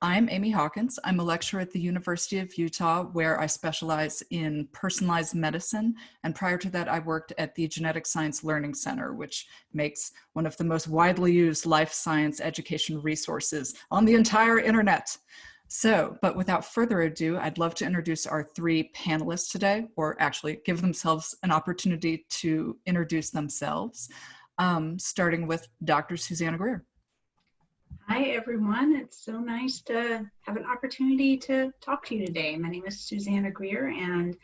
I'm Amy Hawkins. I'm a lecturer at the University of Utah, where I specialize in personalized medicine. And prior to that, I worked at the Genetic Science Learning Center, which makes one of the most widely used life science education resources on the entire internet. So, but without further ado, I'd love to introduce our three panelists today, or actually give themselves an opportunity to introduce themselves, starting with Dr. Susanna Greer. Hi, everyone. It's so nice to have an opportunity to talk to you today. My name is Susanna Greer, and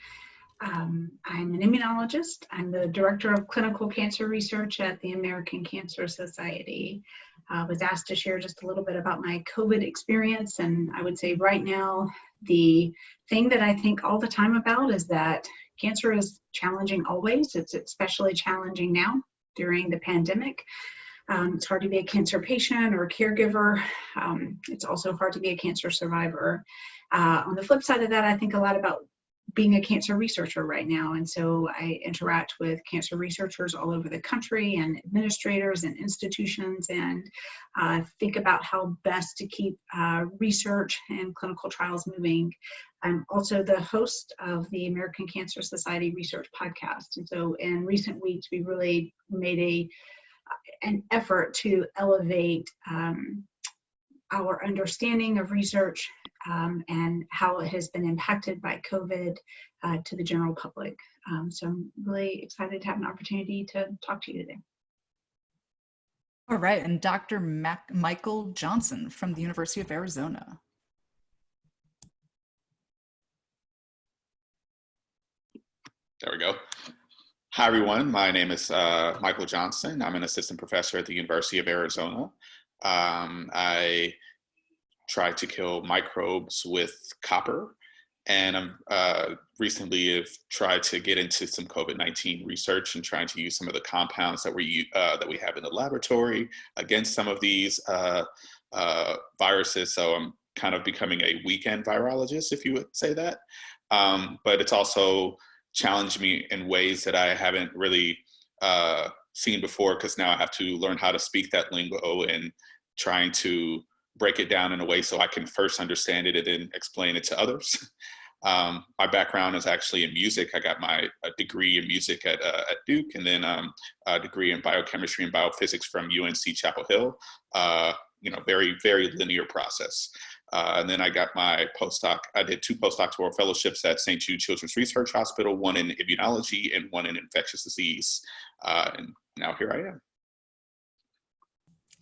I'm an immunologist. I'm the Director of Clinical Cancer Research at the American Cancer Society. I was asked to share just a little bit about my COVID experience, and I would say right now, the thing that I think all the time about is that cancer is challenging always. It's especially challenging now during the pandemic. It's hard to be a cancer patient or a caregiver. It's also hard to be a cancer survivor. On the flip side of that, I think a lot about being a cancer researcher right now. And so I interact with cancer researchers all over the country and administrators and institutions, and think about how best to keep research and clinical trials moving. I'm also the host of the American Cancer Society Research Podcast. And so in recent weeks, we really made an effort to elevate our understanding of research and how it has been impacted by COVID to the general public. So I'm really excited to have an opportunity to talk to you today. All right, and Dr. Michael Johnson from the University of Arizona. There we go. Hi, everyone. My name is Michael Johnson. I'm an assistant professor at the University of Arizona. I try to kill microbes with copper, and I'm recently have tried to get into some COVID-19 research and trying to use some of the compounds that we have in the laboratory against some of these viruses. So I'm kind of becoming a weekend virologist, if you would say that. But it's also challenged me in ways that I haven't really seen before, because now I have to learn how to speak that lingo and trying to break it down in a way so I can first understand it and then explain it to others. My background is actually in music. I got my degree in music at Duke, and then a degree in biochemistry and biophysics from UNC Chapel Hill. Very, very linear process. And then I got my postdoc. I did 2 postdoctoral fellowships at St. Jude Children's Research Hospital, one in immunology and one in infectious disease. And now here I am.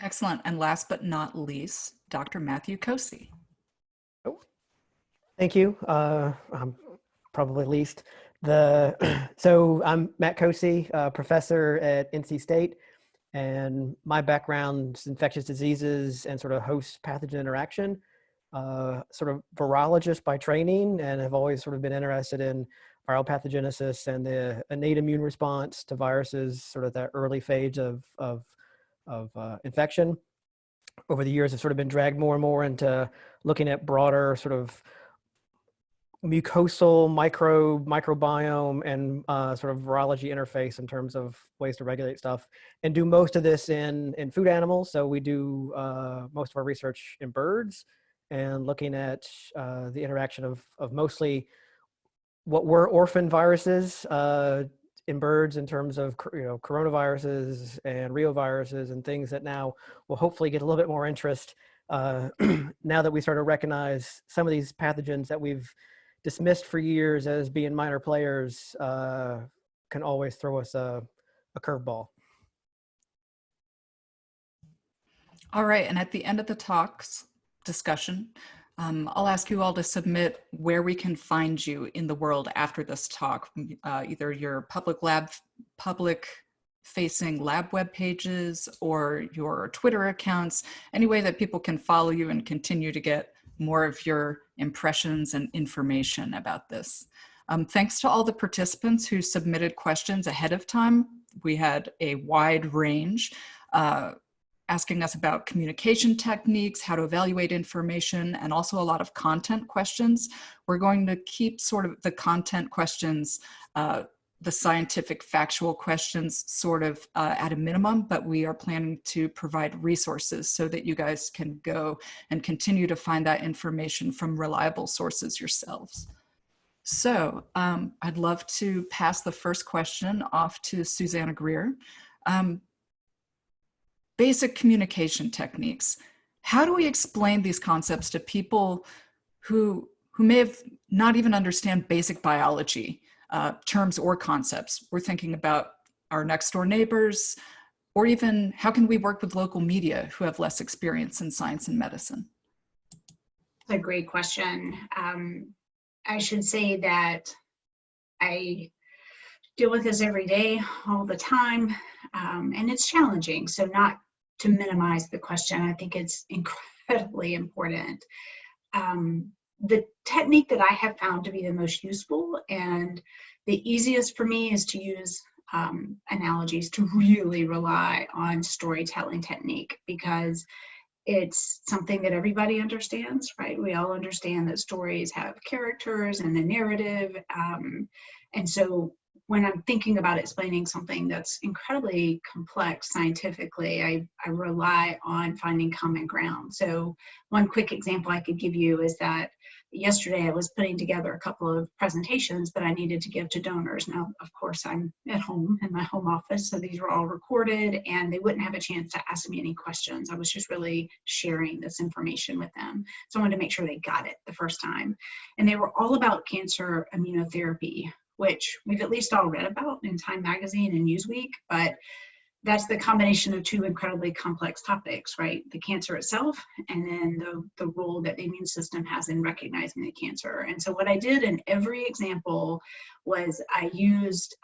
Excellent. And last but not least, Dr. Matthew Kosey. Oh, thank you. I'm probably least. So I'm Matt Kosey, professor at NC State, and my background is infectious diseases and sort of host pathogen interaction. Sort of virologist by training, and have always sort of been interested in viral pathogenesis and the innate immune response to viruses, sort of that early phase of infection. Over the years, I've sort of been dragged more and more into looking at broader sort of mucosal microbiome and sort of virology interface in terms of ways to regulate stuff, and do most of this in food animals. So we do most of our research in birds, and looking at the interaction of mostly what were orphan viruses in birds in terms of coronaviruses and reoviruses and things that now will hopefully get a little bit more interest now that we start to recognize some of these pathogens that we've dismissed for years as being minor players can always throw us a curveball. All right, and at the end of the talks discussion, I'll ask you all to submit where we can find you in the world after this talk, either your public facing lab web pages or your Twitter accounts, any way that people can follow you and continue to get more of your impressions and information about this. Thanks to all the participants who submitted questions ahead of time. We had a wide range, asking us about communication techniques, how to evaluate information, and also a lot of content questions. We're going to keep sort of the content questions the scientific factual questions sort of at a minimum, but we are planning to provide resources so that you guys can go and continue to find that information from reliable sources yourselves. So I'd love to pass the first question off to Susanna Greer. Basic communication techniques. How do we explain these concepts to people who may have not even understand basic biology? Terms or concepts? We're thinking about our next door neighbors, or even how can we work with local media who have less experience in science and medicine? That's a great question. I should say that I deal with this every day, all the time, and it's challenging. So not to minimize the question, I think it's incredibly important. The technique that I have found to be the most useful and the easiest for me is to use analogies, to really rely on storytelling technique, because it's something that everybody understands, right? We all understand that stories have characters and a narrative. And so when I'm thinking about explaining something that's incredibly complex scientifically, I rely on finding common ground. So one quick example I could give you is that yesterday I was putting together a couple of presentations that I needed to give to donors. Now, of course, I'm at home in my home office, so these were all recorded and they wouldn't have a chance to ask me any questions. I was just really sharing this information with them. So I wanted to make sure they got it the first time. And they were all about cancer immunotherapy, which we've at least all read about in Time Magazine and Newsweek, but that's the combination of two incredibly complex topics, right? The cancer itself, and then the role that the immune system has in recognizing the cancer. And so what I did in every example was I used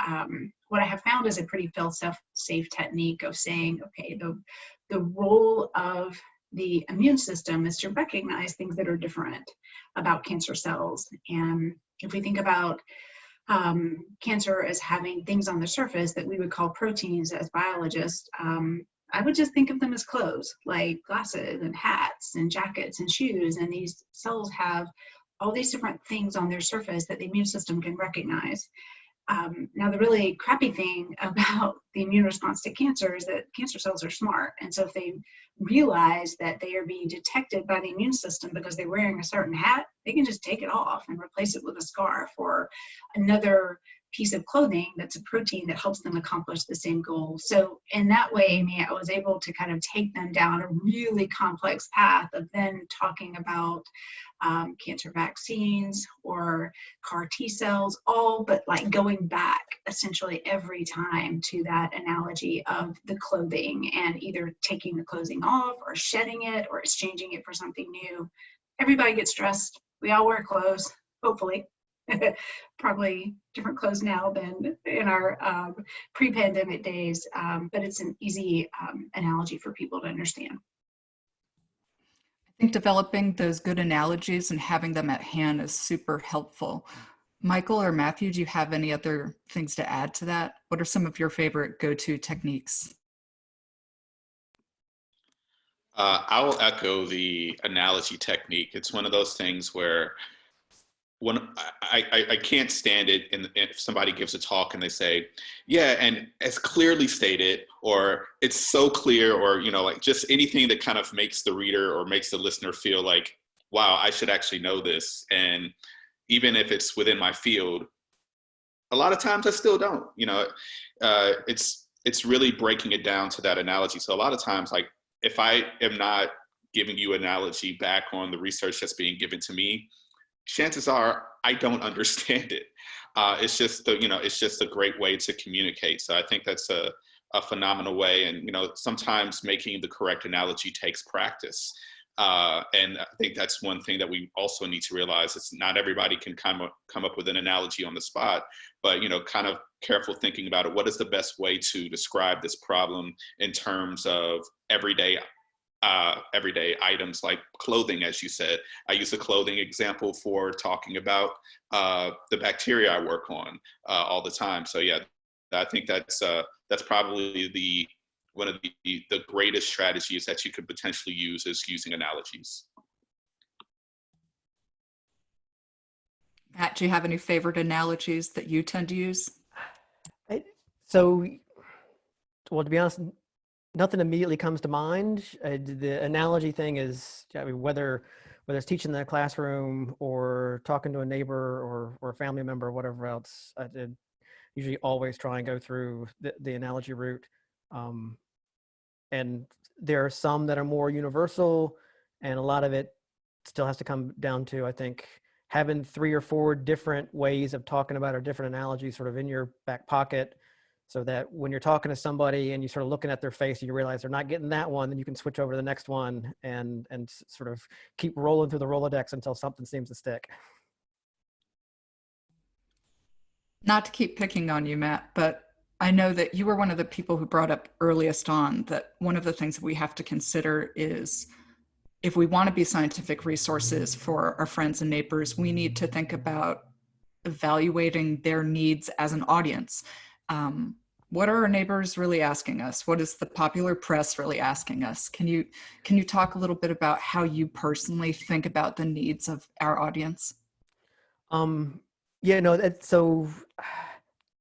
what I have found is a pretty fail-safe technique of saying, okay, the role of the immune system is to recognize things that are different about cancer cells. And if we think about cancer as having things on the surface that we would call proteins as biologists, I would just think of them as clothes, like glasses and hats and jackets and shoes. And these cells have all these different things on their surface that the immune system can recognize. Now, the really crappy thing about the immune response to cancer is that cancer cells are smart. And so if they realize that they are being detected by the immune system because they're wearing a certain hat, they can just take it off and replace it with a scarf or another piece of clothing that's a protein that helps them accomplish the same goal. So in that way, Amy, I was able to kind of take them down a really complex path of then talking about cancer vaccines or CAR T cells, all but like going back essentially every time to that analogy of the clothing and either taking the clothing off or shedding it or exchanging it for something new. Everybody gets dressed. We all wear clothes, hopefully. Probably different clothes now than in our pre-pandemic days, but it's an easy analogy for people to understand. I think developing those good analogies and having them at hand is super helpful. Michael or Matthew, do you have any other things to add to that? What are some of your favorite go-to techniques? I will echo the analogy technique. It's one of those things where when I can't stand it if somebody gives a talk and they say, yeah, and it's clearly stated, or it's so clear, or, you know, like just anything that kind of makes the reader or makes the listener feel like, wow, I should actually know this. And even if it's within my field, a lot of times I still don't, you know, it's really breaking it down to that analogy. So a lot of times, like if I am not giving you an analogy back on the research that's being given to me, chances are I don't understand it. It's just it's just a great way to communicate. So I think that's a phenomenal way. And, you know, sometimes making the correct analogy takes practice. And I think that's one thing that we also need to realize. It's not everybody can come up with an analogy on the spot, but, you know, kind of careful thinking about it. What is the best way to describe this problem in terms of everyday items like clothing, as you said. I use a clothing example for talking about the bacteria I work on all the time. So yeah, I think that's probably one of the greatest strategies that you could potentially use is using analogies. Matt, do you have any favorite analogies that you tend to use? So, well, to be honest, nothing immediately comes to mind. The analogy thing is, I mean, whether it's teaching in the classroom or talking to a neighbor or a family member or whatever else, I did usually always try and go through the analogy route. And there are some that are more universal, and a lot of it still has to come down to, I think, having 3 or 4 different ways of talking about or different analogies sort of in your back pocket, so that when you're talking to somebody and you sort of looking at their face and you realize they're not getting that one, then you can switch over to the next one and sort of keep rolling through the Rolodex until something seems to stick. Not to keep picking on you, Matt, but I know that you were one of the people who brought up earliest on that one of the things that we have to consider is if we want to be scientific resources for our friends and neighbors, we need to think about evaluating their needs as an audience. What are our neighbors really asking us? What is the popular press really asking us? Can you talk a little bit about how you personally think about the needs of our audience? Yeah, no, so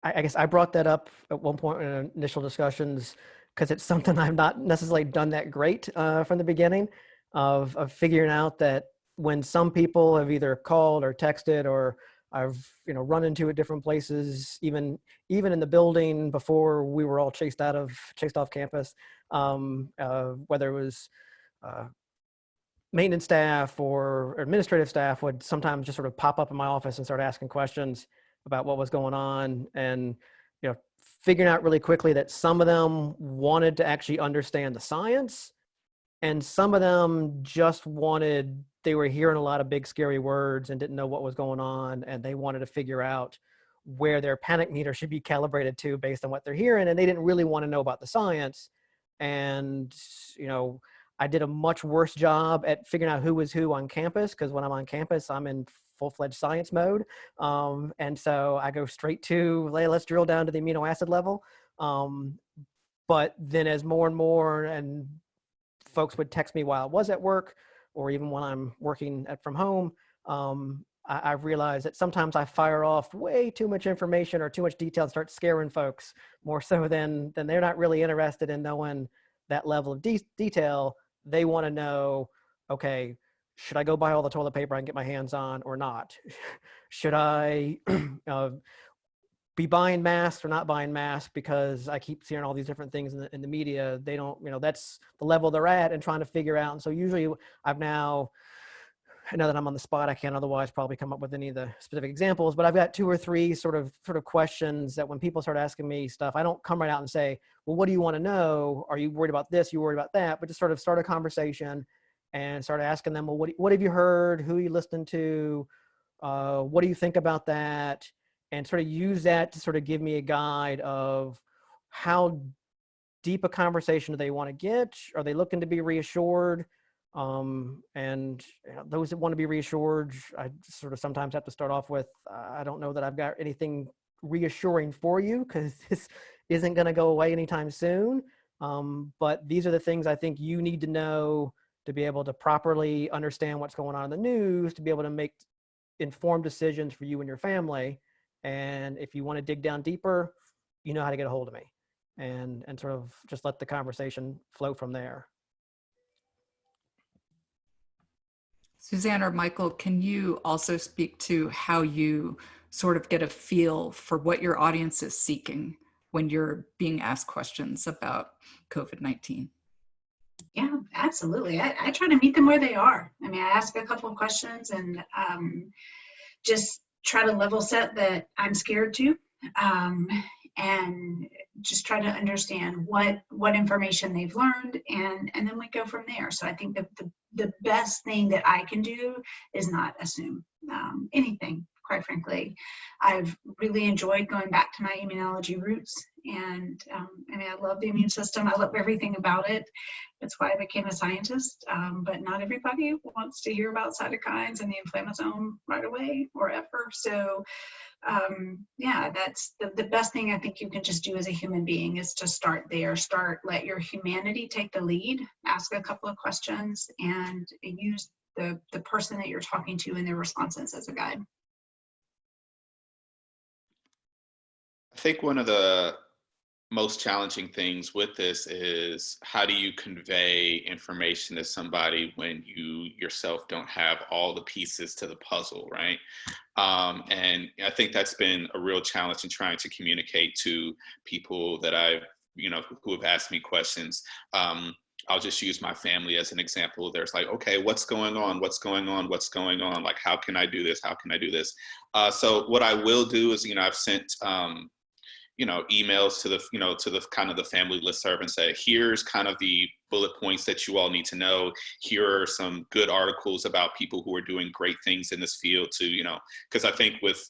I guess I brought that up at one point in initial discussions because it's something I've not necessarily done that great from the beginning of figuring out that when some people have either called or texted or I've run into at different places, even in the building before we were all chased off campus, whether it was maintenance staff or administrative staff would sometimes just sort of pop up in my office and start asking questions about what was going on, and figuring out really quickly that some of them wanted to actually understand the science, and some of them just they were hearing a lot of big scary words and didn't know what was going on, and they wanted to figure out where their panic meter should be calibrated to based on what they're hearing, and they didn't really want to know about the science. And I did a much worse job at figuring out who was who on campus, because when I'm on campus, I'm in full-fledged science mode. And so I go straight to, let's drill down to the amino acid level. But then as more and more, and folks would text me while I was at work, or even when I'm working from home, I've realized that sometimes I fire off way too much information or too much detail and start scaring folks more so than they're not really interested in knowing that level of detail. They want to know, okay, should I go buy all the toilet paper I can get my hands on or not? Should I be buying masks or not buying masks, because I keep hearing all these different things in the media. They don't, that's the level they're at and trying to figure out. And so usually I know that I'm on the spot, I can't otherwise probably come up with any of the specific examples, but I've got 2 or 3 sort of questions that when people start asking me stuff, I don't come right out and say, well, what do you want to know? Are you worried about this? Are you worried about that? But just sort of start a conversation and start asking them, well, what have you heard? Who are you listening to? What do you think about that? And sort of use that to sort of give me a guide of how deep a conversation do they want to get? Are they looking to be reassured? And those that want to be reassured, I sort of sometimes have to start off with, I don't know that I've got anything reassuring for you, because this isn't going to go away anytime soon. But these are the things I think you need to know to be able to properly understand what's going on in the news, to be able to make informed decisions for you and your family. And if you want to dig down deeper, you know how to get a hold of me, and sort of just let the conversation flow from there. Susanna or Michael, can you also speak to how you sort of get a feel for what your audience is seeking when you're being asked questions about COVID-19? Yeah, absolutely. I try to meet them where they are. I mean, I ask a couple of questions and just try to level set that I'm scared to, and just try to understand what information they've learned, and then we go from there. So I think the best thing that I can do is not assume anything, quite frankly. I've really enjoyed going back to my immunology roots, and I mean, I love the immune system. I love everything about it. That's why I became a scientist, but not everybody wants to hear about cytokines and the inflammasome right away or ever. So yeah, that's the best thing I think you can just do as a human being, is to start there. Let your humanity take the lead, ask a couple of questions, and use the person that you're talking to and their responses as a guide. I think one of the most challenging things with this is how do you convey information to somebody when you yourself don't have all the pieces to the puzzle, right? And I think that's been a real challenge in trying to communicate to people that I've, who have asked me questions. I'll just use my family as an example. There's like, okay, what's going on? What's going on? What's going on? Like, how can I do this? How can I do this? So what I will do is, I've sent, emails to the kind of the family listserv and say, here's kind of the bullet points that you all need to know. Here are some good articles about people who are doing great things in this field to, because I think with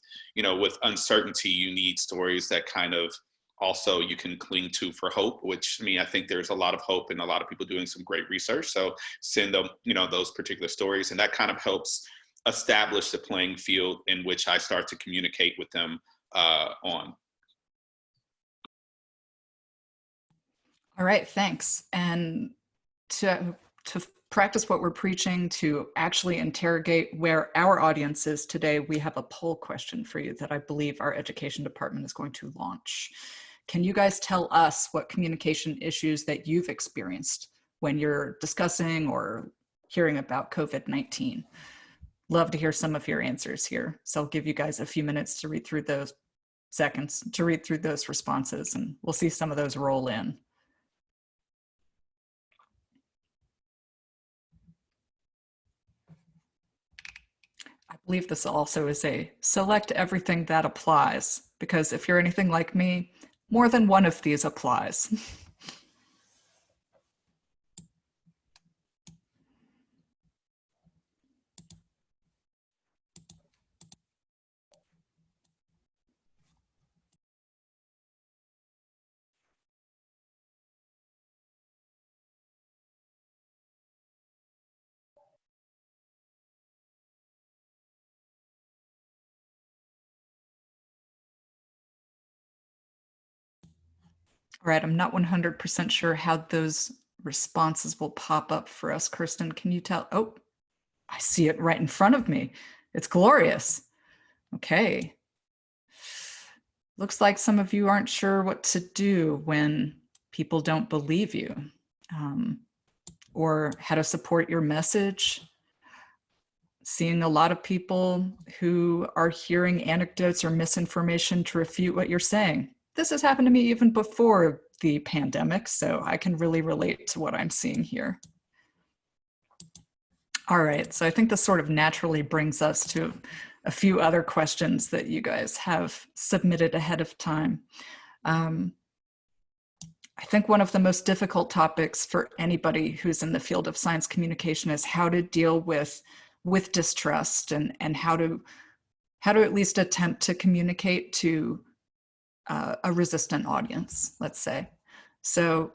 uncertainty, you need stories that kind of also you can cling to for hope, which I think there's a lot of hope and a lot of people doing some great research. So send them, those particular stories, and that kind of helps establish the playing field in which I start to communicate with them on. All right, thanks. And to practice what we're preaching, to actually interrogate where our audience is today, we have a poll question for you that I believe our education department is going to launch. Can you guys tell us what communication issues that you've experienced when you're discussing or hearing about COVID-19? Love to hear some of your answers here. So I'll give you guys a few minutes to read through those responses, and we'll see some of those roll in. I believe this also is a select everything that applies, because if you're anything like me, more than one of these applies. All right, I'm not 100% sure how those responses will pop up for us. Kirsten, can you tell? Oh, I see it right in front of me. It's glorious. Okay. Looks like some of you aren't sure what to do when people don't believe you, or how to support your message. Seeing a lot of people who are hearing anecdotes or misinformation to refute what you're saying. This has happened to me even before the pandemic, so I can really relate to what I'm seeing here. All right, so I think this sort of naturally brings us to a few other questions that you guys have submitted ahead of time. I think one of the most difficult topics for anybody who's in the field of science communication is how to deal with distrust and how to at least attempt to communicate to a resistant audience, let's say. So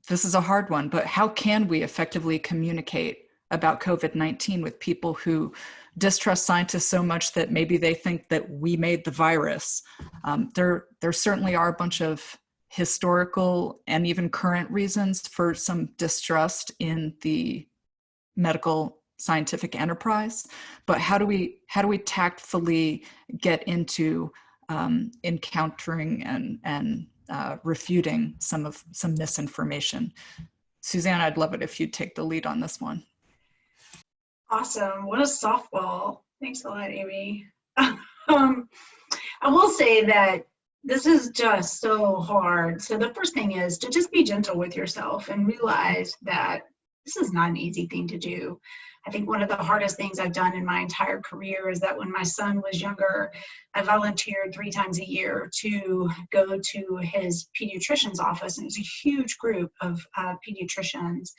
this is a hard one, but how can we effectively communicate about COVID-19 with people who distrust scientists so much that maybe they think that we made the virus? There certainly are a bunch of historical and even current reasons for some distrust in the medical scientific enterprise, but how do we tactfully get into encountering and refuting some misinformation? Susanna, I'd love it if you'd take the lead on this one. Awesome. What a softball. Thanks a lot, Amy. I will say that this is just so hard. So the first thing is to just be gentle with yourself and realize that this is not an easy thing to do. I think one of the hardest things I've done in my entire career is that when my son was younger, I volunteered 3 times a year to go to his pediatrician's office. And it was a huge group of pediatricians.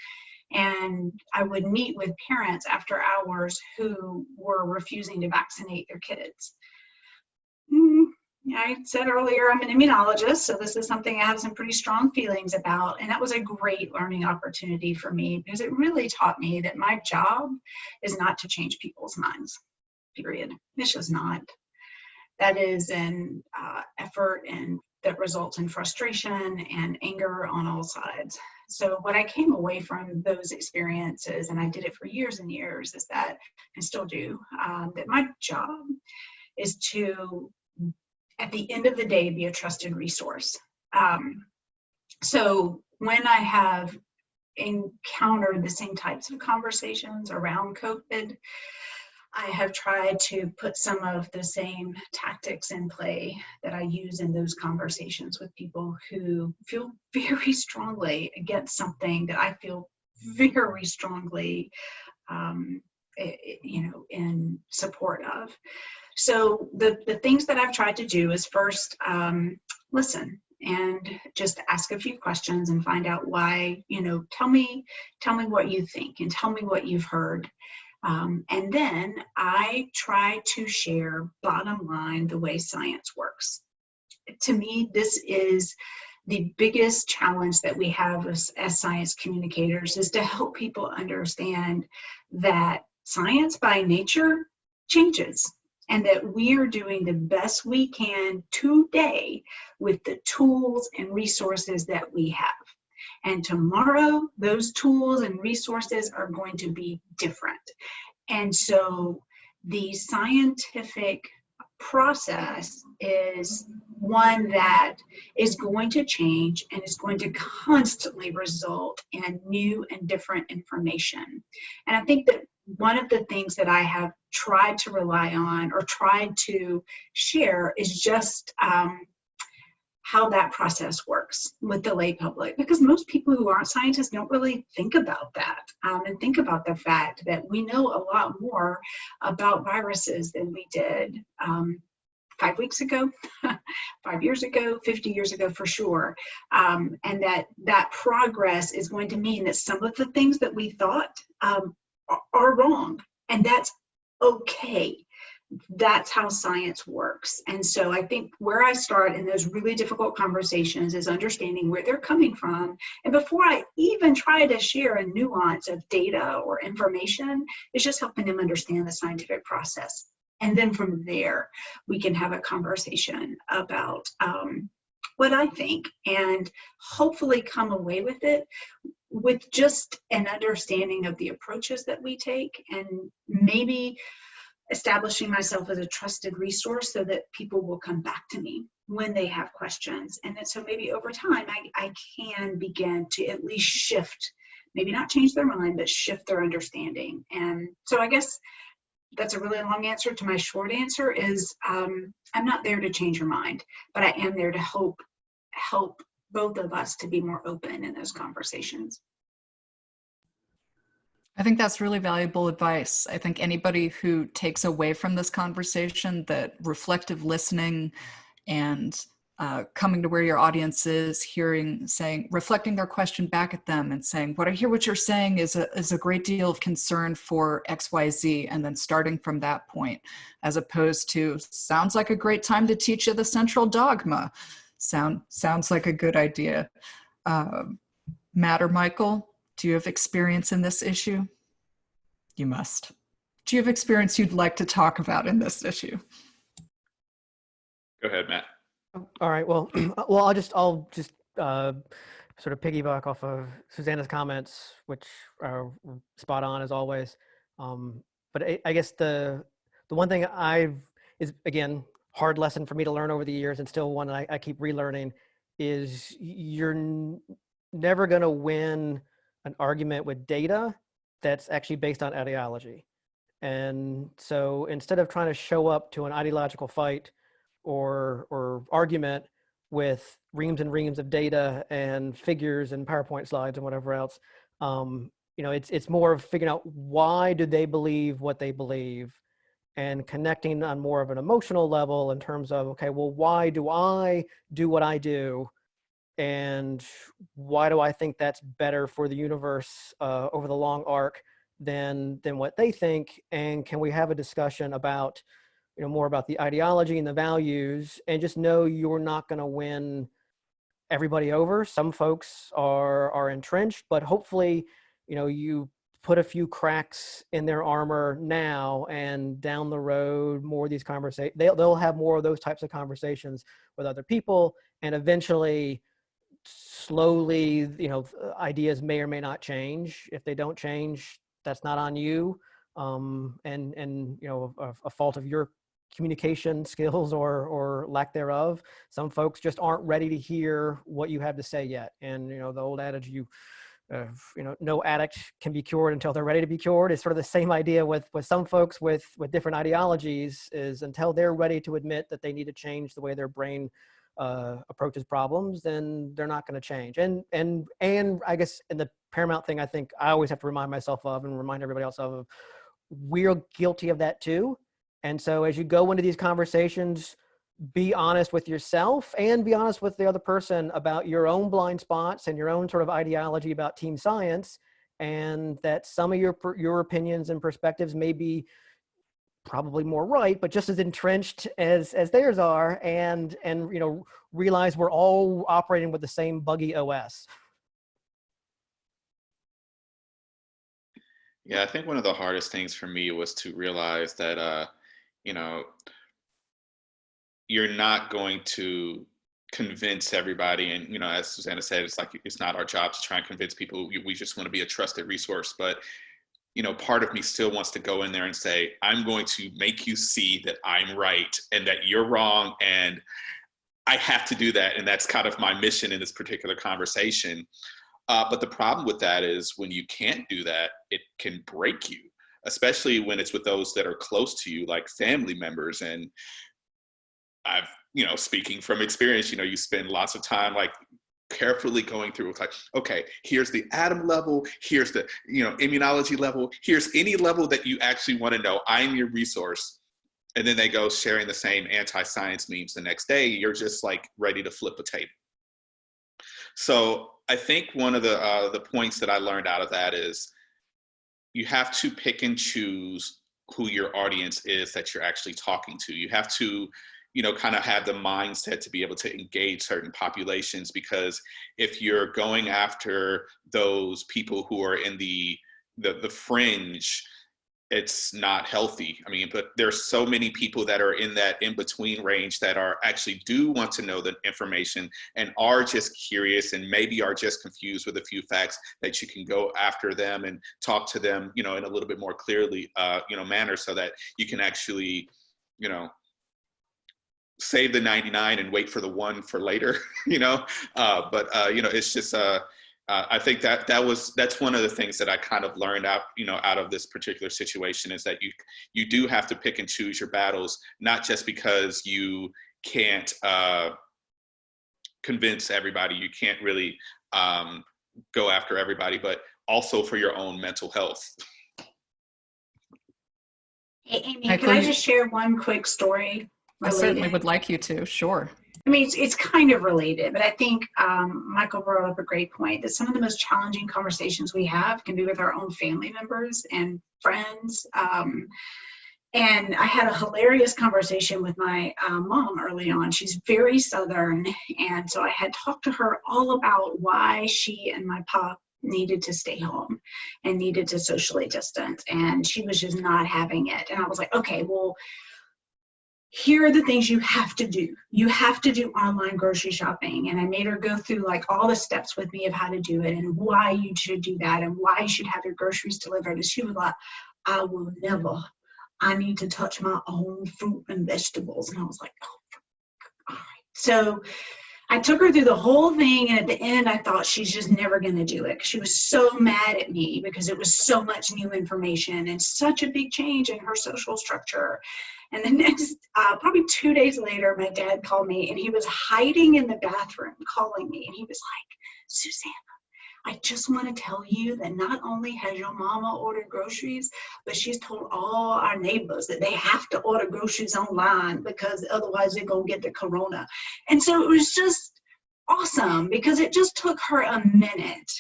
And I would meet with parents after hours who were refusing to vaccinate their kids. I said earlier, I'm an immunologist, so this is something I have some pretty strong feelings about. And that was a great learning opportunity for me because it really taught me that my job is not to change people's minds, period. It's just not. That is an effort and that results in frustration and anger on all sides. So what I came away from those experiences, and I did it for years and years, is that I still do, that my job is to at the end of the day, be a trusted resource. So when I have encountered the same types of conversations around COVID, I have tried to put some of the same tactics in play that I use in those conversations with people who feel very strongly against something that I feel very strongly, in support of. So the things that I've tried to do is first listen and just ask a few questions and find out why, tell me what you think and tell me what you've heard. And then I try to share, bottom line, the way science works. To me, this is the biggest challenge that we have as science communicators, is to help people understand that science by nature changes, and that we are doing the best we can today with the tools and resources that we have. And tomorrow, those tools and resources are going to be different. And so the scientific process is one that is going to change and is going to constantly result in new and different information. And I think that one of the things that I have tried to rely on or tried to share is just how that process works with the lay public, because most people who aren't scientists don't really think about that, and think about the fact that we know a lot more about viruses than we did 5 weeks ago, 5 years ago, 50 years ago, for sure. And that progress is going to mean that some of the things that we thought are wrong, and that's okay. That's how science works. And so I think where I start in those really difficult conversations is understanding where they're coming from. And before I even try to share a nuance of data or information, it's just helping them understand the scientific process. And then from there, we can have a conversation about what I think, and hopefully come away with it with just an understanding of the approaches that we take, and maybe establishing myself as a trusted resource so that people will come back to me when they have questions. And then so maybe over time, I can begin to at least shift, maybe not change their mind, but shift their understanding. And so I guess that's a really long answer to my short answer is I'm not there to change your mind, but I am there to help both of us to be more open in those conversations. I think that's really valuable advice. I think anybody who takes away from this conversation that reflective listening and coming to where your audience is, reflecting their question back at them and saying, what you're saying is a great deal of concern for XYZ, and then starting from that point, as opposed to, sounds like a great time to teach you the central dogma. Sounds like a good idea. Matt or Michael, do you have experience in this issue? You must. Do you have experience you'd like to talk about in this issue? Go ahead, Matt. All right. Well, I'll just sort of piggyback off of Susanna's comments, which are spot on as always. But I guess the one thing is, again, hard lesson for me to learn over the years, and still one I keep relearning, is you're never going to win an argument with data that's actually based on ideology. And so instead of trying to show up to an ideological fight or argument with reams and reams of data and figures and PowerPoint slides and whatever else, it's more of figuring out why do they believe what they believe, and connecting on more of an emotional level in terms of, okay, well, why do I do what I do? And why do I think that's better for the universe over the long arc than what they think? And can we have a discussion about, more about the ideology and the values, and just know you're not going to win everybody over. Some folks are entrenched, but hopefully, you put a few cracks in their armor now, and down the road, more of these conversations, they'll have more of those types of conversations with other people, and eventually, slowly, ideas may or may not change. If they don't change, that's not on you, and a fault of your communication skills or lack thereof. Some folks just aren't ready to hear what you have to say yet. And, you know, the old adage, no addict can be cured until they're ready to be cured. It's sort of the same idea with some folks with different ideologies, is until they're ready to admit that they need to change the way their brain approaches problems, then they're not going to change. And I guess, and the paramount thing I think I always have to remind myself of and remind everybody else of, we're guilty of that too. And so as you go into these conversations, be honest with yourself and be honest with the other person about your own blind spots and your own sort of ideology about team science, and that some of your opinions and perspectives may be probably more right, but just as entrenched as theirs are, and you know, realize we're all operating with the same buggy OS. Yeah, I think one of the hardest things for me was to realize that, you're not going to convince everybody. And, as Susanna said, it's like, it's not our job to try and convince people. We just want to be a trusted resource. But, part of me still wants to go in there and say, I'm going to make you see that I'm right and that you're wrong. And I have to do that. And that's kind of my mission in this particular conversation. But the problem with that is when you can't do that, it can break you, especially when it's with those that are close to you, like family members. And I've, speaking from experience, you spend lots of time like carefully going through, it's like, okay, here's the atom level, here's the, immunology level, here's any level that you actually want to know. I'm your resource. And then they go sharing the same anti-science memes the next day. You're just like ready to flip a table. So I think one of the points that I learned out of that is you have to pick and choose who your audience is that you're actually talking to. You have to, kind of have the mindset to be able to engage certain populations, because if you're going after those people who are in the fringe, it's not healthy. I mean, but there's so many people that are in that in-between range that are actually do want to know the information and are just curious and maybe are just confused with a few facts, that you can go after them and talk to them, in a little bit more clearly, manner, so that you can actually, save the 99 and wait for the one for later, it's just, I think that's one of the things that I kind of learned out of this particular situation, is that you do have to pick and choose your battles, not just because you can't convince everybody, you can't really go after everybody, but also for your own mental health. Hey, Amy, could I just share one quick story? I certainly would like you to, sure. I mean, it's kind of related, but I think Michael brought up a great point, that some of the most challenging conversations we have can be with our own family members and friends. And I had a hilarious conversation with my mom early on. She's very Southern. And so I had talked to her all about why she and my pop needed to stay home and needed to socially distance. And she was just not having it. And I was like, okay, well, here are the things you have to do. You have to do online grocery shopping. And I made her go through like all the steps with me of how to do it and why you should do that and why you should have your groceries delivered. And she was like, I will never. I need to touch my own fruit and vegetables. And I was like, oh, all right. So I took her through the whole thing. And at the end, I thought she's just never going to do it. She was so mad at me because it was so much new information and such a big change in her social structure. And the next, probably 2 days later, my dad called me and he was hiding in the bathroom calling me. And he was like, Susanna, I just want to tell you that not only has your mama ordered groceries, but she's told all our neighbors that they have to order groceries online because otherwise they're going to get the corona. And so it was just awesome because it just took her a minute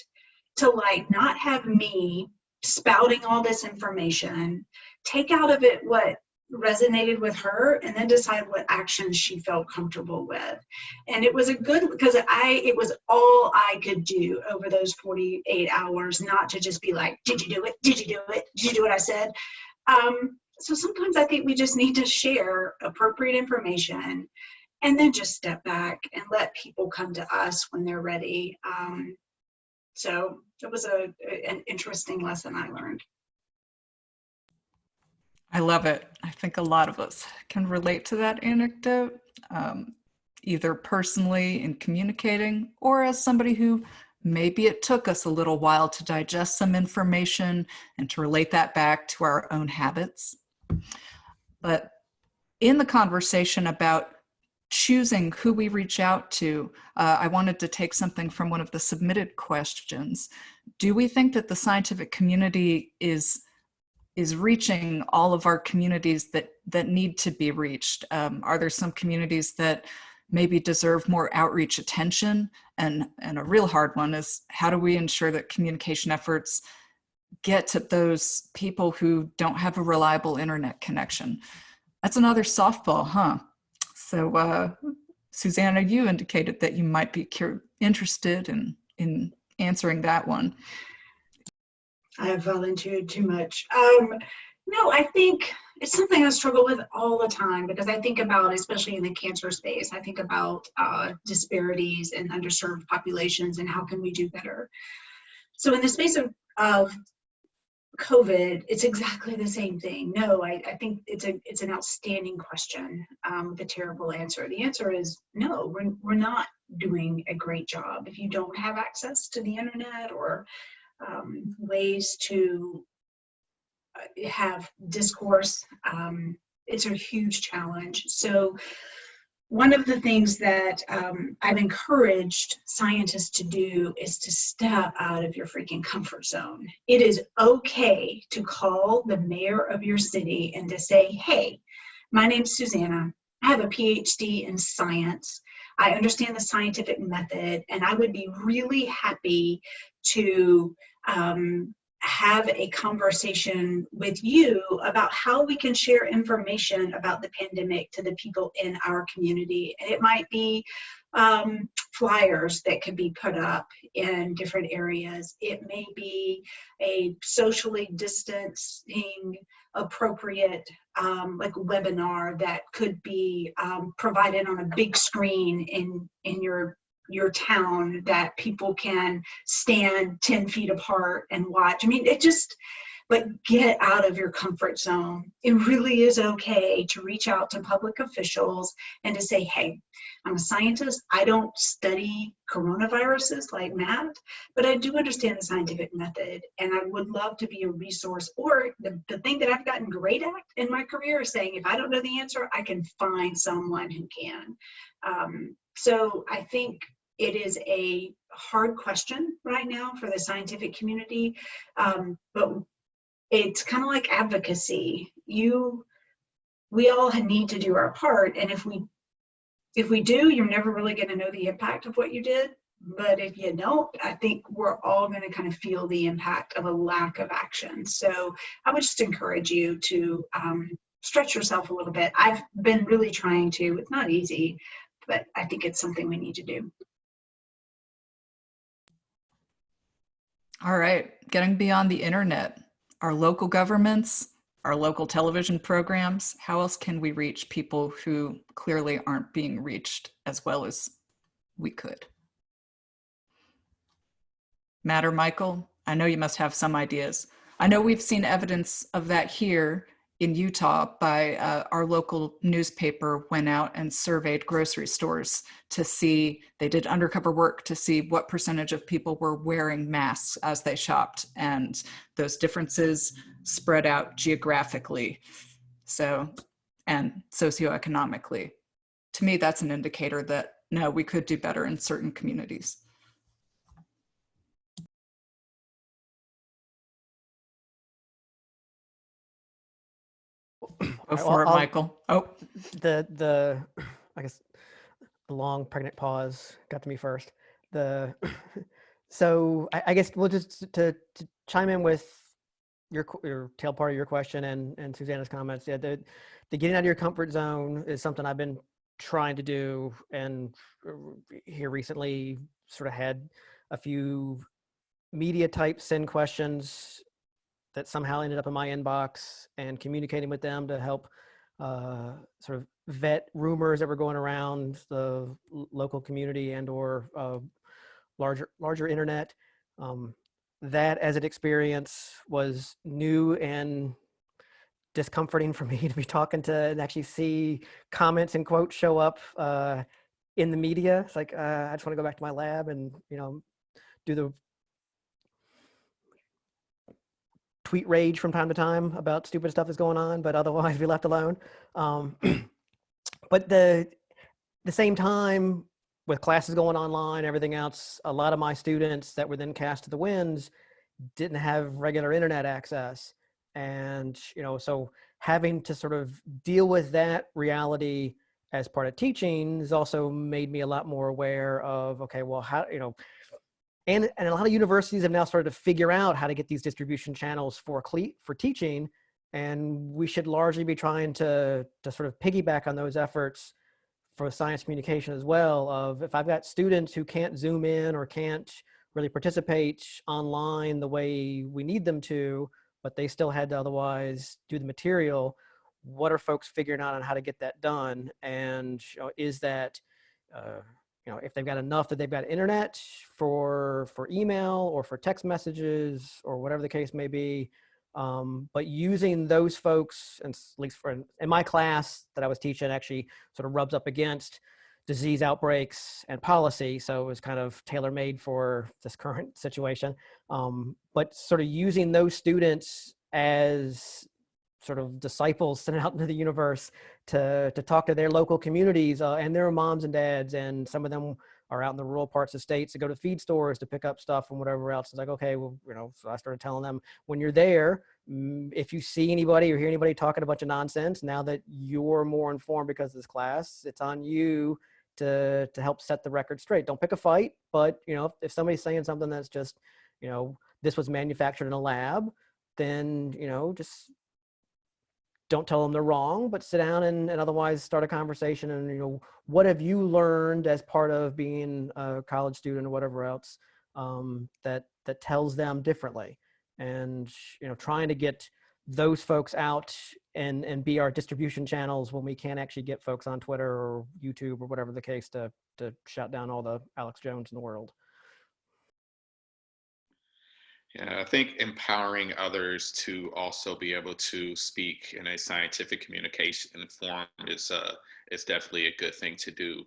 to like not have me spouting all this information, take out of it what resonated with her, and then decide what actions she felt comfortable with. And it was a good, because it was all I could do over those 48 hours, not to just be like, did you do it? Did you do it? Did you do what I said? So sometimes I think we just need to share appropriate information and then just step back and let people come to us when they're ready. So it was an interesting lesson I learned. I love it. I think a lot of us can relate to that anecdote, either personally in communicating or as somebody who maybe it took us a little while to digest some information and to relate that back to our own habits. But in the conversation about choosing who we reach out to, I wanted to take something from one of the submitted questions. Do we think that the scientific community is reaching all of our communities that need to be reached? Are there some communities that maybe deserve more outreach attention? And a real hard one is, how do we ensure that communication efforts get to those people who don't have a reliable internet connection? That's another softball, huh? So Susanna, you indicated that you might be interested in answering that one. I have volunteered too much. No, I think it's something I struggle with all the time, because I think about, especially in the cancer space, I think about disparities in underserved populations and how can we do better. So in the space of COVID, it's exactly the same thing. No, I think it's an outstanding question with a terrible answer. The answer is no, we're not doing a great job. If you don't have access to the internet or ways to have discourse, it's a huge challenge. So one of the things that I've encouraged scientists to do is to step out of your freaking comfort zone. It is okay to call the mayor of your city and to say, hey, my name's Susanna. I have a PhD in science. I understand the scientific method, and I would be really happy to have a conversation with you about how we can share information about the pandemic to the people in our community. And it might be flyers that could be put up in different areas. It may be a socially distancing appropriate like webinar that could be provided on a big screen in your town that people can stand 10 feet apart and watch. I mean, but get out of your comfort zone. It really is okay to reach out to public officials and to say, hey, I'm a scientist. I don't study coronaviruses like Matt, but I do understand the scientific method, and I would love to be a resource. Or the thing that I've gotten great at in my career is saying, if I don't know the answer, I can find someone who can. So I think it is a hard question right now for the scientific community, but it's kind of like advocacy. We all need to do our part, and if we do, you're never really going to know the impact of what you did. But if you don't, I think we're all going to kind of feel the impact of a lack of action. So I would just encourage you to stretch yourself a little bit. I've been really trying to. It's not easy, but I think it's something we need to do. All right, getting beyond the internet, our local governments, our local television programs, how else can we reach people who clearly aren't being reached as well as we could? Matt or Michael, I know you must have some ideas. I know we've seen evidence of that here in Utah by our local newspaper went out and surveyed grocery stores to see, they did undercover work to see what percentage of people were wearing masks as they shopped, and those differences spread out geographically, so, and socioeconomically. To me, that's an indicator that no, we could do better in certain communities. Go for it, Michael. Oh, I guess the long pregnant pause got to me first. So I guess we'll just to chime in with your tail part of your question and Susanna's comments. Yeah, the getting out of your comfort zone is something I've been trying to do, and here recently sort of had a few media type send questions that somehow ended up in my inbox, and communicating with them to help sort of vet rumors that were going around the local community and or larger internet. That as an experience was new and discomforting for me to be talking to and actually see comments and quotes show up in the media. It's like, I just want to go back to my lab and, you know, do the tweet rage from time to time about stupid stuff that's going on, but otherwise be left alone. But the same time, with classes going online, everything else, a lot of my students that were then cast to the winds didn't have regular internet access. And, you know, so having to sort of deal with that reality as part of teaching has also made me a lot more aware of, okay, well, how, you know, and a lot of universities have now started to figure out how to get these distribution channels for teaching. And we should largely be trying to sort of piggyback on those efforts for science communication as well. Of if I've got students who can't Zoom in or can't really participate online the way we need them to, but they still had to otherwise do the material, what are folks figuring out on how to get that done? And, you know, is that, you know, if they've got enough that they've got internet for email or for text messages or whatever the case may be, but using those folks, and at least in my class that I was teaching, actually sort of rubs up against disease outbreaks and policy. So it was kind of tailor-made for this current situation. But sort of using those students as sort of disciples sent out into the universe to talk to their local communities and their moms and dads. And some of them are out in the rural parts of states to go to feed stores to pick up stuff and whatever else. It's like, okay, well, you know, so I started telling them, when you're there, if you see anybody or hear anybody talking a bunch of nonsense, now that you're more informed because of this class, it's on you to help set the record straight. Don't pick a fight, but, you know, if somebody's saying something that's just, you know, this was manufactured in a lab, then, you know, just don't tell them they're wrong, but sit down and otherwise start a conversation. And, you know, what have you learned as part of being a college student or whatever else that tells them differently? And, you know, trying to get those folks out and be our distribution channels when we can't actually get folks on Twitter or YouTube or whatever the case to shut down all the Alex Jones in the world. Yeah, I think empowering others to also be able to speak in a scientific communication form is definitely a good thing to do,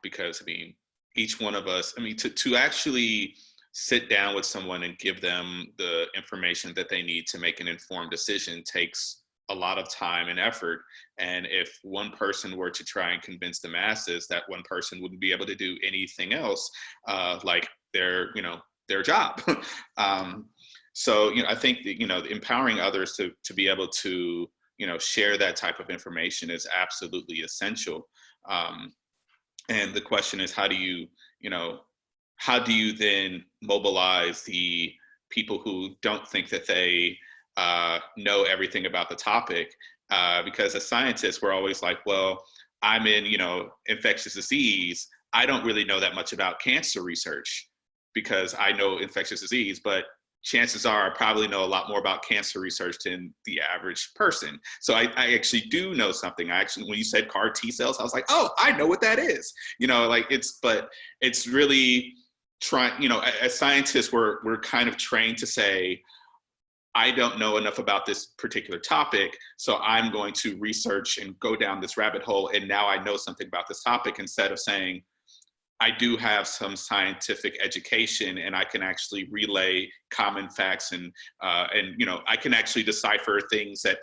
because I mean, each one of us, I mean, to actually sit down with someone and give them the information that they need to make an informed decision takes a lot of time and effort. And if one person were to try and convince the masses, that one person wouldn't be able to do anything else, like their job. So, you know, I think that, you know, empowering others to be able to, you know, share that type of information is absolutely essential. And the question is, how do you then mobilize the people who don't think that they know everything about the topic? Because as scientists, we're always like, well, I'm in, you know, infectious disease. I don't really know that much about cancer research because I know infectious disease, but chances are I probably know a lot more about cancer research than the average person. So I actually do know something. When you said CAR T cells, I was like, oh, I know what that is. You know, like but it's really trying, you know, as scientists, we're kind of trained to say, I don't know enough about this particular topic, so I'm going to research and go down this rabbit hole, and now I know something about this topic, instead of saying, I do have some scientific education and I can actually relay common facts and you know, I can actually decipher things that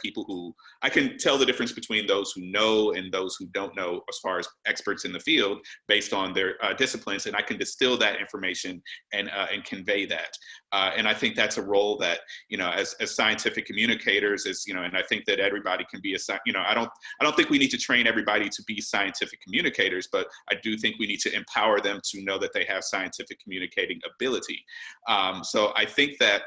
I can tell the difference between those who know and those who don't know as far as experts in the field based on their disciplines, and I can distill that information and convey that. And I think that's a role that, you know, as scientific communicators is, you know, and I think that everybody can be you know, I don't think we need to train everybody to be scientific communicators, but I do think we need to empower them to know that they have scientific communicating ability. So I think that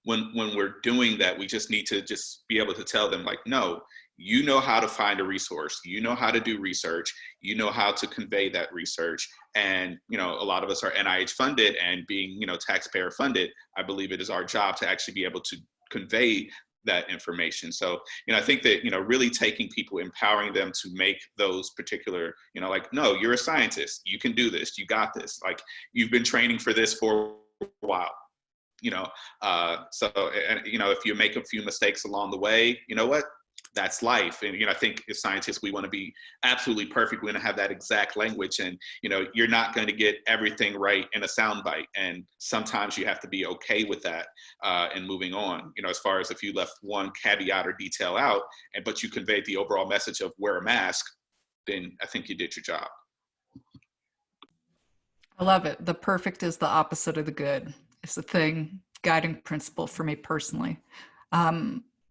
when we're doing that, we just need to just be able to tell them, like, no, you know how to find a resource, you know how to do research, you know how to convey that research. And, you know, a lot of us are NIH funded, and being, you know, taxpayer funded, I believe it is our job to actually be able to convey that information. So, you know, I think that, you know, really taking people, empowering them to make those particular, you know, like, no, you're a scientist, you can do this, you got this, like, you've been training for this for a while, you know, and, you know, if you make a few mistakes along the way, you know what? That's life. And, you know, I think as scientists, we want to be absolutely perfect. We want to have that exact language. And, you know, you're not going to get everything right in a soundbite. And sometimes you have to be okay with that and moving on. You know, as far as if you left one caveat or detail out, but you conveyed the overall message of wear a mask, then I think you did your job. I love it. The perfect is the opposite of the good. It's the thing, guiding principle for me personally.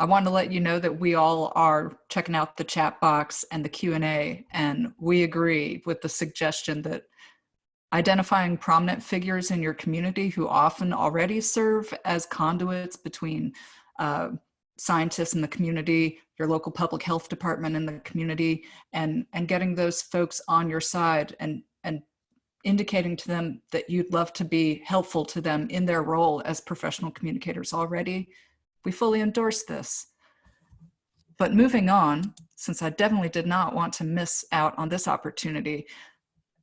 I want to let you know that we all are checking out the chat box and the Q&A, and we agree with the suggestion that identifying prominent figures in your community who often already serve as conduits between scientists in the community, your local public health department in the community, and getting those folks on your side and indicating to them that you'd love to be helpful to them in their role as professional communicators already. We fully endorse this. But moving on, since I definitely did not want to miss out on this opportunity,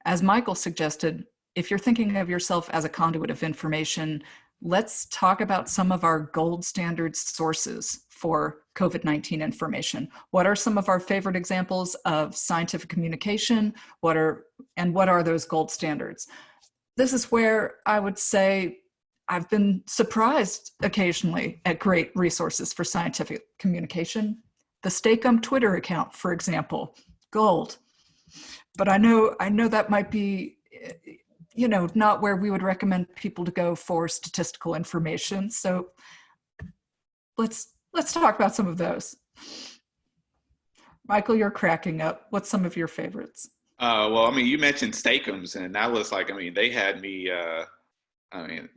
as Michael suggested, if you're thinking of yourself as a conduit of information, let's talk about some of our gold standard sources for COVID-19 information. What are some of our favorite examples of scientific communication? What are those gold standards? This is where I would say I've been surprised occasionally at great resources for scientific communication. The Stacom Twitter account, for example, gold. But I know that might be, you know, not where we would recommend people to go for statistical information. So let's talk about some of those. Michael, you're cracking up. What's some of your favorites? Well, I mean, you mentioned Steakums, and that was like, I mean, they had me. I mean,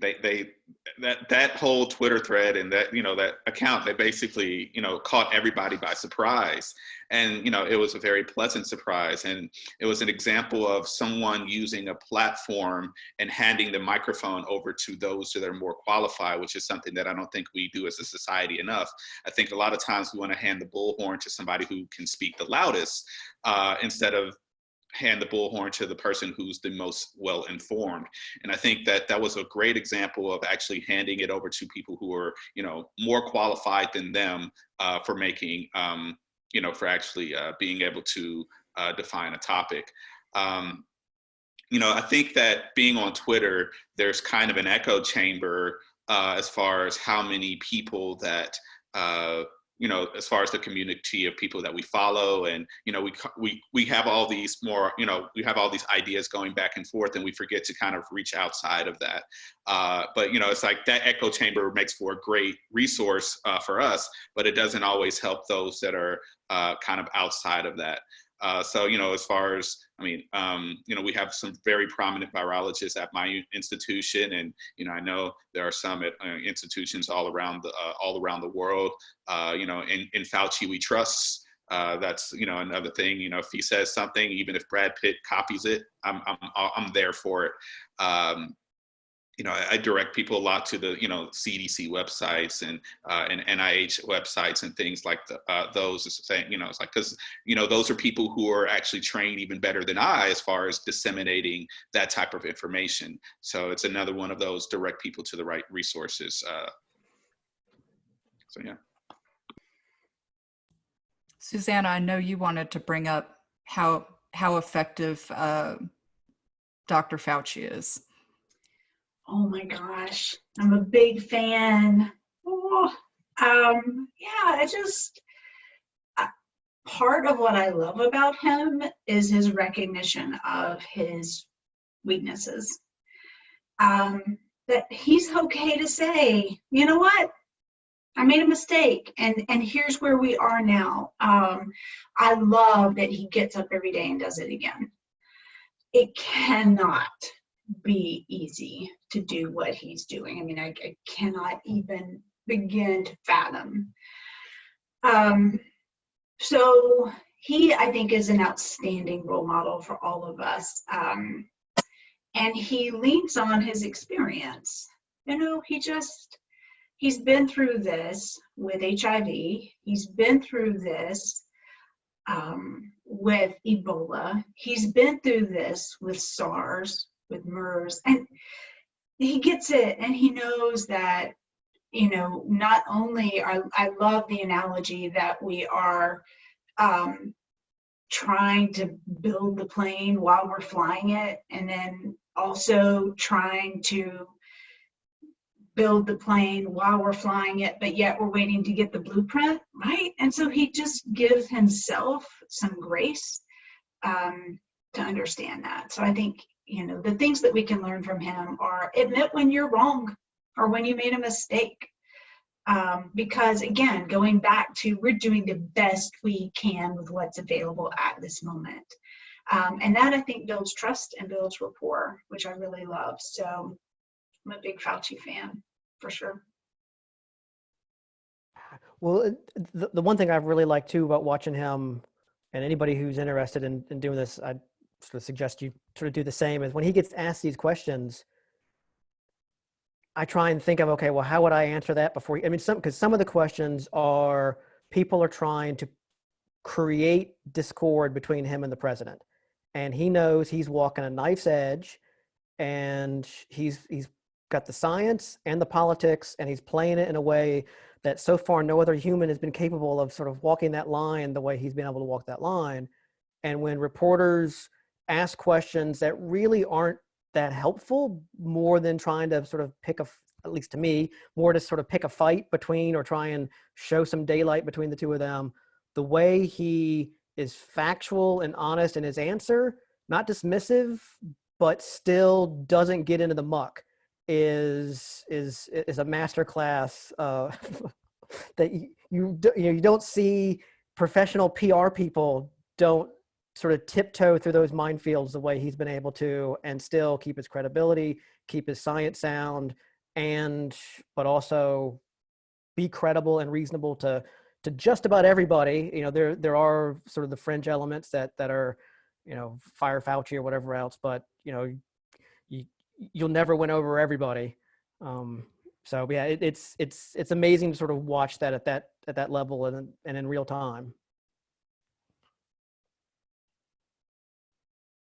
that whole Twitter thread and that, you know, that account, they basically, you know, caught everybody by surprise. And, you know, it was a very pleasant surprise. And it was an example of someone using a platform and handing the microphone over to those that are more qualified, which is something that I don't think we do as a society enough. I think a lot of times we want to hand the bullhorn to somebody who can speak the loudest instead of hand the bullhorn to the person who's the most well-informed. And I think that was a great example of actually handing it over to people who are, you know, more qualified than them for making, you know, for actually being able to define a topic. You know, I think that being on Twitter, there's kind of an echo chamber as far as how many people that you know, as far as the community of people that we follow, and, you know, we have all these more, you know, we have all these ideas going back and forth, and we forget to kind of reach outside of that. But, you know, it's like that echo chamber makes for a great resource for us, but it doesn't always help those that are kind of outside of that. So, you know, as far as, I mean, you know, we have some very prominent virologists at my institution, and, you know, I know there are some at institutions all around the world. You know, in Fauci we trust. That's, you know, another thing. You know, if he says something, even if Brad Pitt copies it, I'm there for it. You know, I direct people a lot to the, you know, CDC websites and NIH websites and things like those. Is saying, you know, it's like, because, you know, those are people who are actually trained even better than I as far as disseminating that type of information. So it's another one of those, direct people to the right resources. So yeah. Susanna, I know you wanted to bring up how effective Dr. Fauci is. Oh my gosh, I'm a big fan. Oh, yeah, part of what I love about him is his recognition of his weaknesses. That he's okay to say, you know what, I made a mistake, and here's where we are now. I love that he gets up every day and does it again. It cannot be easy to do what he's doing. I mean, I cannot even begin to fathom. So he, I think, is an outstanding role model for all of us. And he leans on his experience. You know, he's been through this with HIV. He's been through this with Ebola. He's been through this with SARS, with MERS, and he gets it, and he knows that, you know, not only I love the analogy that we are trying to build the plane while we're flying it, and then also trying to build the plane while we're flying it, but yet we're waiting to get the blueprint, right? And so he just gives himself some grace to understand that. So I think, you know, the things that we can learn from him are admit when you're wrong or when you made a mistake. Because again, going back to, we're doing the best we can with what's available at this moment. And that, I think, builds trust and builds rapport, which I really love. So I'm a big Fauci fan, for sure. Well, the one thing I've really liked too about watching him, and anybody who's interested in doing this, I sort of suggest you sort of do the same, is when he gets asked these questions, I try and think of, okay, well, how would I answer that before? I mean, because some of the questions are, people are trying to create discord between him and the president. And he knows he's walking a knife's edge, and he's got the science and the politics, and he's playing it in a way that so far no other human has been capable of sort of walking that line the way he's been able to walk that line. And when reporters ask questions that really aren't that helpful, more than trying to sort of pick at least to me, more to sort of pick a fight between or try and show some daylight between the two of them, the way he is factual and honest in his answer, not dismissive, but still doesn't get into the muck, is a masterclass that you don't see. Professional PR people don't sort of tiptoe through those minefields the way he's been able to, and still keep his credibility, keep his science sound, but also be credible and reasonable to just about everybody. You know, there are sort of the fringe elements that are, you know, fire Fauci or whatever else, but you know, you'll never win over everybody. So yeah, it's amazing to sort of watch that at that level and in real time.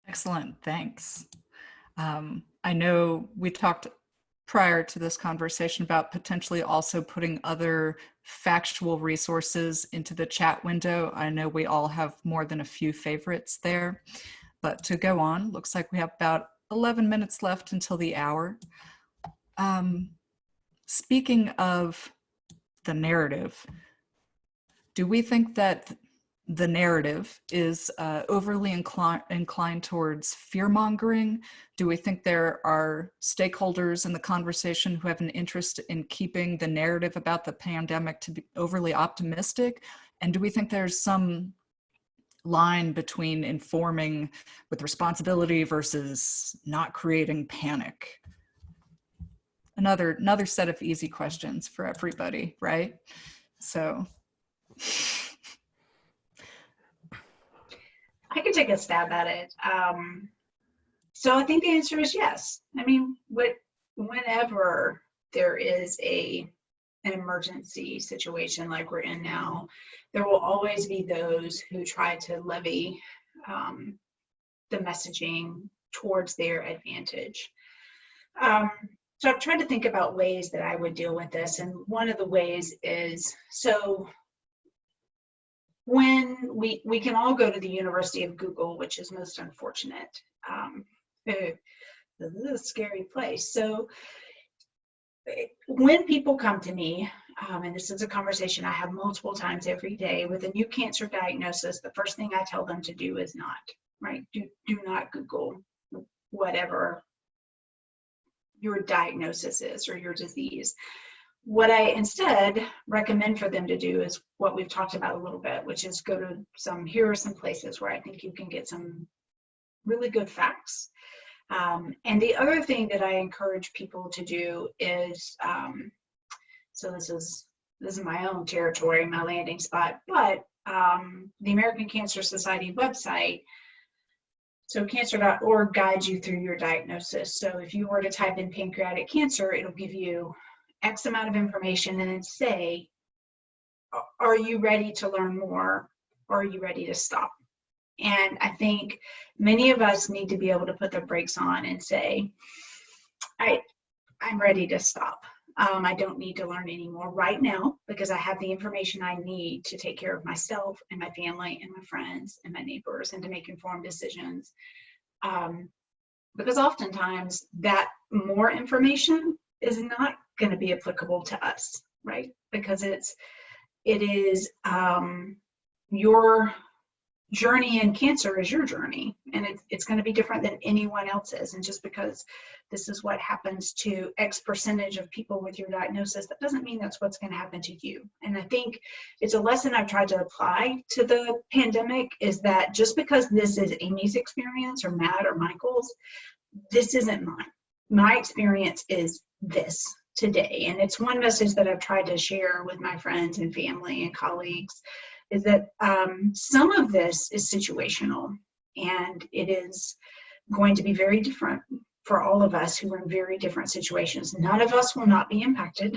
Excellent, thanks. I know we talked prior to this conversation about potentially also putting other factual resources into the chat window. I know we all have more than a few favorites there, but to go on, looks like we have about 11 minutes left until the hour. Speaking of the narrative, do we think that the narrative is overly inclined towards fear-mongering? Do we think there are stakeholders in the conversation who have an interest in keeping the narrative about the pandemic to be overly optimistic? And do we think there's some line between informing with responsibility versus not creating panic? Another set of easy questions for everybody, right? So I can take a stab at it. So I think the answer is yes. I mean, whenever there is an emergency situation like we're in now, there will always be those who try to levy the messaging towards their advantage. So I've tried to think about ways that I would deal with this, and one of the ways is, so when we can all go to the University of Google, which is most unfortunate. This is a scary place. So when people come to me, and this is a conversation I have multiple times every day, with a new cancer diagnosis, the first thing I tell them to do is not, right? Do not Google whatever your diagnosis is or your disease. What I instead recommend for them to do is what we've talked about a little bit, which is go to here are some places where I think you can get some really good facts. And the other thing that I encourage people to do is, so this is my own territory, my landing spot, but the American Cancer Society website, so cancer.org guides you through your diagnosis. So if you were to type in pancreatic cancer, it'll give you X amount of information and then say, are you ready to learn more, or are you ready to stop? And I think many of us need to be able to put the brakes on and say, I'm ready to stop. I don't need to learn anymore right now because I have the information I need to take care of myself and my family and my friends and my neighbors and to make informed decisions. Because oftentimes that more information is not going to be applicable to us, right? Because it is your journey in cancer is your journey, and it's going to be different than anyone else's. And just because this is what happens to X percentage of people with your diagnosis, that doesn't mean that's what's going to happen to you. And I think it's a lesson I've tried to apply to the pandemic, is that just because this is Amy's experience or Matt or Michael's, this isn't mine. My experience is this today. And it's one message that I've tried to share with my friends and family and colleagues, is that some of this is situational, and it is going to be very different for all of us who are in very different situations. None of us will not be impacted,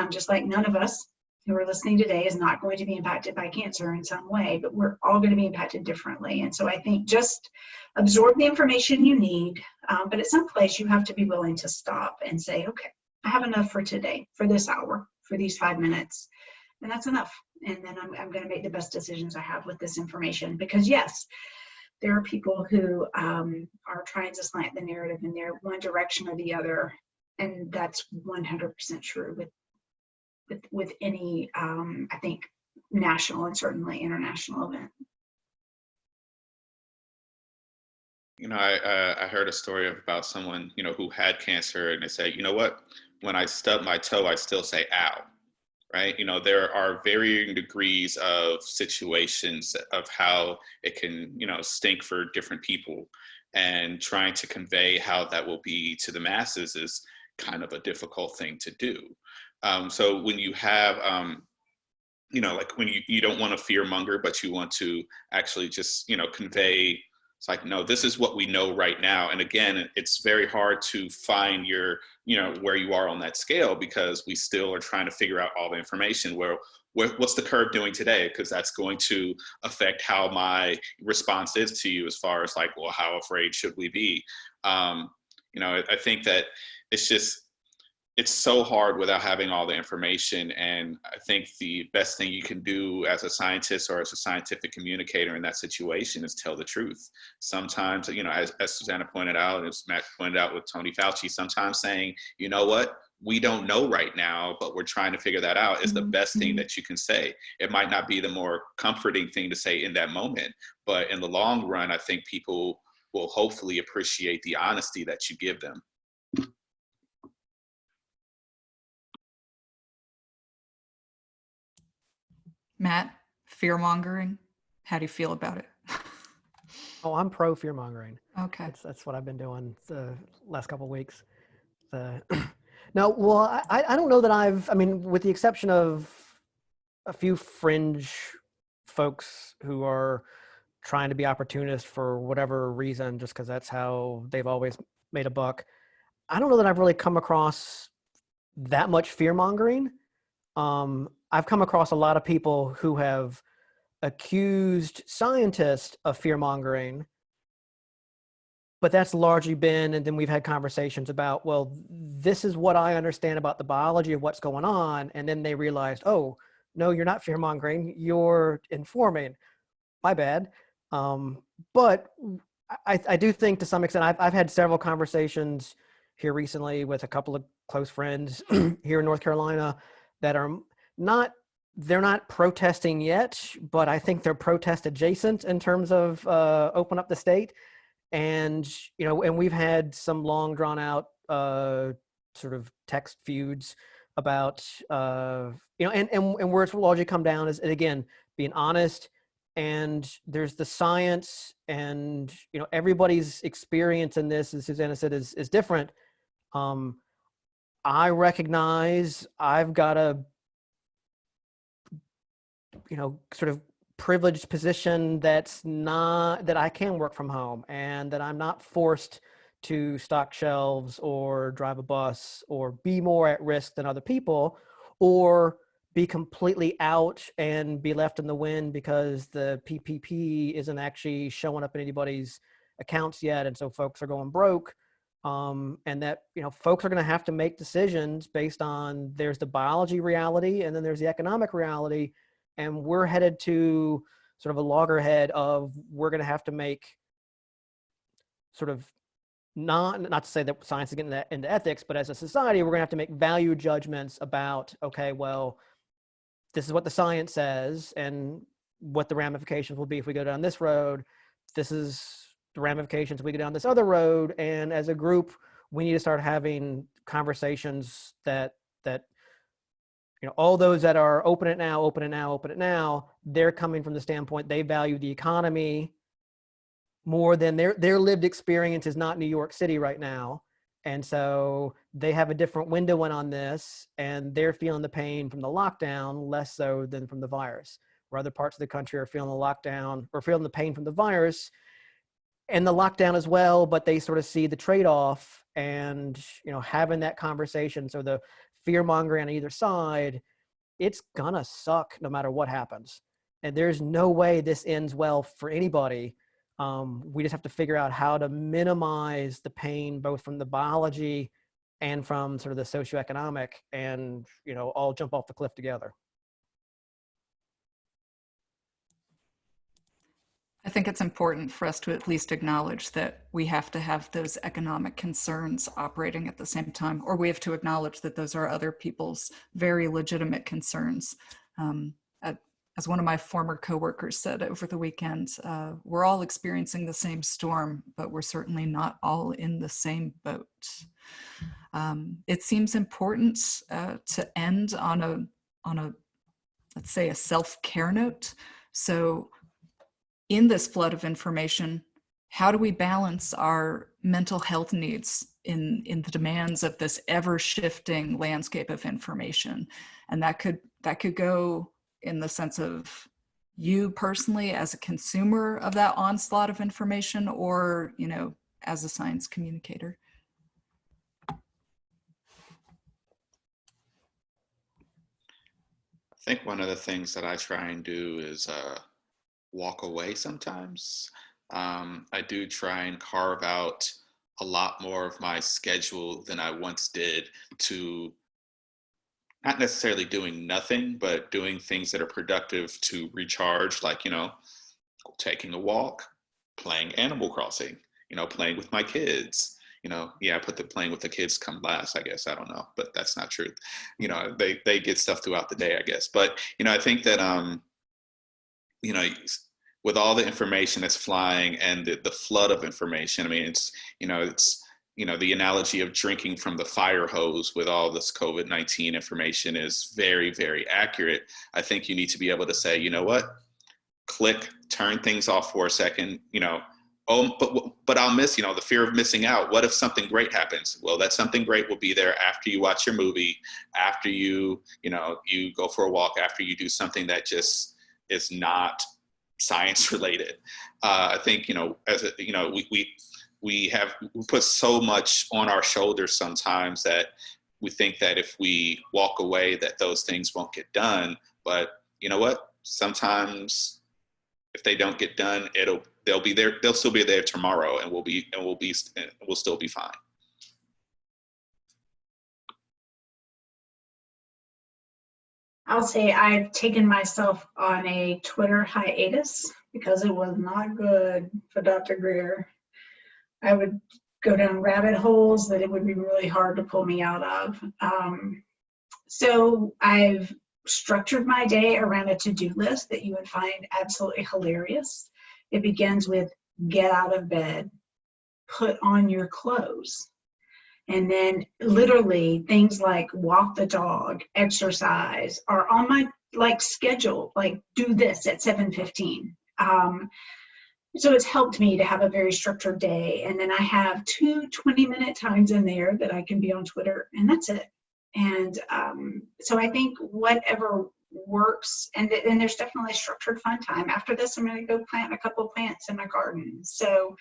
just like none of us who are listening today is not going to be impacted by cancer in some way, but we're all going to be impacted differently. And so I think just absorb the information you need, but at some place you have to be willing to stop and say, okay, I have enough for today, for this hour, for these 5 minutes, and that's enough. And then I'm going to make the best decisions I have with this information. Because yes, there are people who are trying to slant the narrative in their one direction or the other, and that's 100% true with any, I think, national and certainly international event. You know, I heard a story about someone, you know, who had cancer, and they said, you know what, when I stub my toe, I still say ow. Right? You know, there are varying degrees of situations of how it can, you know, stink for different people, and trying to convey how that will be to the masses is kind of a difficult thing to do. So when you have, you know, like when you don't want to fear monger, but you want to actually just, you know, convey, it's like, no, this is what we know right now. And again, it's very hard to find your, you know, where you are on that scale, because we still are trying to figure out all the information. What's the curve doing today? Because that's going to affect how my response is to you, as far as like, well, how afraid should we be? You know, I think that it's so hard without having all the information. And I think the best thing you can do as a scientist or as a scientific communicator in that situation is tell the truth. Sometimes, you know, as Susanna pointed out, and as Matt pointed out with Tony Fauci, sometimes saying, you know what, we don't know right now, but we're trying to figure that out, is the best thing that you can say. It might not be the more comforting thing to say in that moment, but in the long run, I think people will hopefully appreciate the honesty that you give them. Matt, fear-mongering, how do you feel about it? Oh, I'm pro fear-mongering. Okay. That's what I've been doing the last couple of weeks. No, well, I don't know that I mean, with the exception of a few fringe folks who are trying to be opportunists for whatever reason, just because that's how they've always made a buck, I don't know that I've really come across that much fear-mongering. I've come across a lot of people who have accused scientists of fear-mongering, but that's largely been, and then we've had conversations about, well, this is what I understand about the biology of what's going on, and then they realized, oh, no, you're not fear-mongering, you're informing. My bad. But I do think to some extent, I've had several conversations here recently with a couple of close friends here in North Carolina that are they're not protesting yet, but I think they're protest adjacent in terms of open up the state. And, you know, and we've had some long drawn out sort of text feuds about, you know, and where it's largely come down is, again, being honest. And there's the science, and, you know, everybody's experience in this, as Susanna said, is different. I recognize I've got a, you know, sort of privileged position that I can work from home, and that I'm not forced to stock shelves or drive a bus or be more at risk than other people, or be completely out and be left in the wind because the PPP isn't actually showing up in anybody's accounts yet, and so folks are going broke. and that, you know, folks are going to have to make decisions based on, there's the biology reality and then there's the economic reality, and we're headed to sort of a loggerhead of, we're going to have to make sort of, not to say that science is getting into ethics, but as a society, we're going to have to make value judgments about, okay, well, this is what the science says and what the ramifications will be if we go down this road. This is the ramifications if we go down this other road. And as a group, we need to start having conversations that, you know, all those that are open it now, they're coming from the standpoint they value the economy more than their lived experience is not New York City right now. And so they have a different window in on this, and they're feeling the pain from the lockdown less so than from the virus, where other parts of the country are feeling the lockdown or feeling the pain from the virus and the lockdown as well, but they sort of see the trade-off and, you know, having that conversation. So the fear mongering on either side, it's gonna suck no matter what happens. And there's no way this ends well for anybody. We just have to figure out how to minimize the pain, both from the biology and from sort of the socioeconomic, and, you know, all jump off the cliff together. I think it's important for us to at least acknowledge that we have to have those economic concerns operating at the same time, or we have to acknowledge that those are other people's very legitimate concerns. As one of my former coworkers said over the weekend, we're all experiencing the same storm, but we're certainly not all in the same boat. It seems important to end on a, let's say, a self-care note. So in this flood of information, how do we balance our mental health needs in the demands of this ever-shifting landscape of information? And that could go in the sense of you personally as a consumer of that onslaught of information, or, you know, as a science communicator. I think one of the things that I try and do is walk away sometimes. I do try and carve out a lot more of my schedule than I once did to not necessarily doing nothing, but doing things that are productive to recharge, like, you know, taking a walk, playing Animal Crossing, you know, playing with my kids. You know, yeah, I put the playing with the kids come last, I guess. I don't know, but that's not true. You know, they get stuff throughout the day, I guess. But, you know, I think that, you know, with all the information that's flying and the flood of information, I mean, it's, you know, the analogy of drinking from the fire hose with all this COVID-19 information is very, very accurate. I think you need to be able to say, you know what, click, turn things off for a second, you know, oh, but I'll miss, you know, the fear of missing out. What if something great happens? Well, that something great will be there after you watch your movie, after you know, you go for a walk, after you do something that just is not science related. I think, you know, as a, you know, we put so much on our shoulders sometimes that we think that if we walk away that those things won't get done. But you know what? Sometimes if they don't get done, they'll be there. They'll still be there tomorrow, and we'll still be fine. I'll say I've taken myself on a Twitter hiatus because it was not good for Dr. Greer. I would go down rabbit holes that it would be really hard to pull me out of. So I've structured my day around a to-do list that you would find absolutely hilarious. It begins with get out of bed, put on your clothes. And then literally things like walk the dog, exercise are on my schedule, like do this at 7:15. So it's helped me to have a very structured day. And then I have 2 20-minute times in there that I can be on Twitter, and that's it. And so I think whatever works, and there's definitely structured fun time. After this, I'm going to go plant a couple of plants in my garden. So,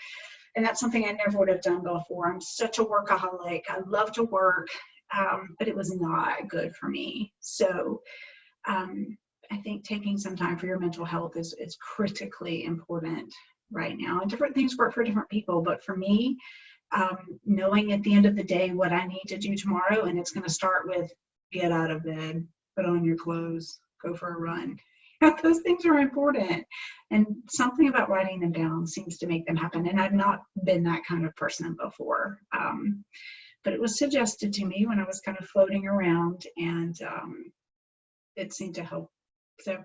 and that's something I never would have done before. I'm such a workaholic. I love to work, but it was not good for me. So I think taking some time for your mental health is critically important right now. And different things work for different people, but for me, knowing at the end of the day what I need to do tomorrow. And it's going to start with get out of bed, put on your clothes, go for a run. Those things are important. And something about writing them down seems to make them happen. And I've not been that kind of person before. But it was suggested to me when I was kind of floating around, and it seemed to help. So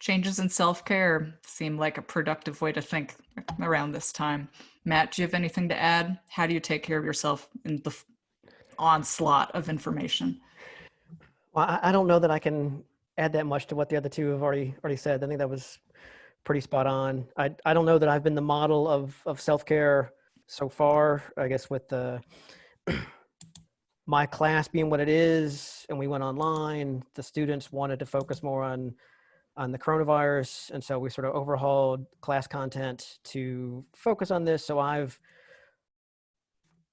changes in self-care seem like a productive way to think around this time. Matt, do you have anything to add? How do you take care of yourself in the onslaught of information? Well, I don't know that I can add that much to what the other two have already said. I think that was pretty spot on. I don't know that I've been the model of self-care so far. I guess with the my class being what it is, and we went online, the students wanted to focus more on the coronavirus, and so we sort of overhauled class content to focus on this. So I've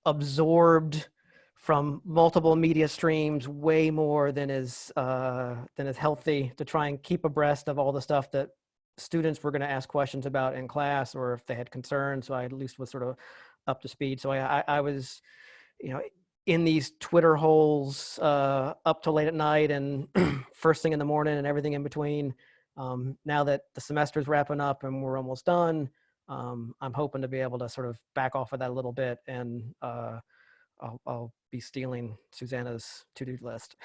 absorbed from multiple media streams way more than is healthy, to try and keep abreast of all the stuff that students were going to ask questions about in class, or if they had concerns. So I at least was sort of up to speed. So I was, in these Twitter holes up till late at night and first thing in the morning and everything in between. Now that the semester's wrapping up and we're almost done, I'm hoping to be able to sort of back off of that a little bit, and I'll be stealing Susanna's to-do list.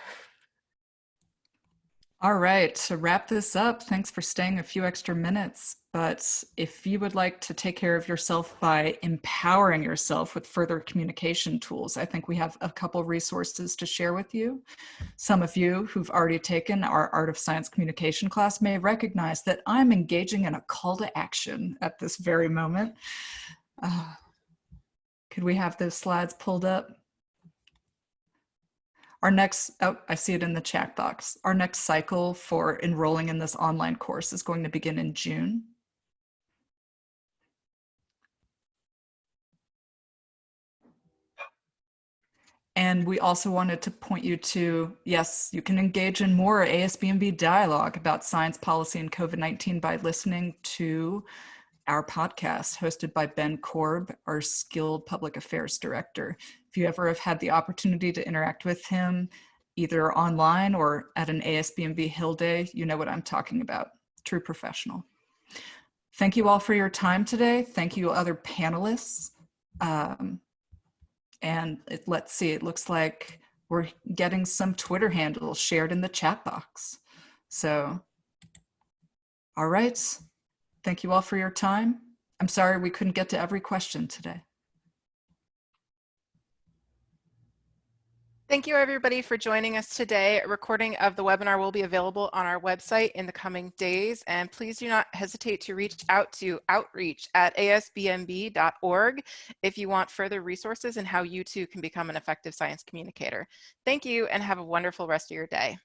All right, to wrap this up, thanks for staying a few extra minutes. But if you would like to take care of yourself by empowering yourself with further communication tools, I think we have a couple resources to share with you. Some of you who've already taken our Art of Science Communication class may recognize that I'm engaging in a call to action at this very moment. Could we have those slides pulled up? Our next, I see it in the chat box. Our next cycle for enrolling in this online course is going to begin in June. And we also wanted to point you to, yes, you can engage in more ASBMB dialogue about science policy and COVID-19 by listening to our podcast hosted by Ben Korb, our skilled public affairs director. If you ever have had the opportunity to interact with him, either online or at an ASBMB Hill Day, you know what I'm talking about. True professional. Thank you all for your time today. Thank you, other panelists. And let's see, it looks like we're getting some Twitter handles shared in the chat box. So, all right. Thank you all for your time. I'm sorry we couldn't get to every question today. Thank you, everybody, for joining us today. A recording of the webinar will be available on our website in the coming days. And please do not hesitate to reach out to outreach@asbmb.org if you want further resources and how you too can become an effective science communicator. Thank you, and have a wonderful rest of your day.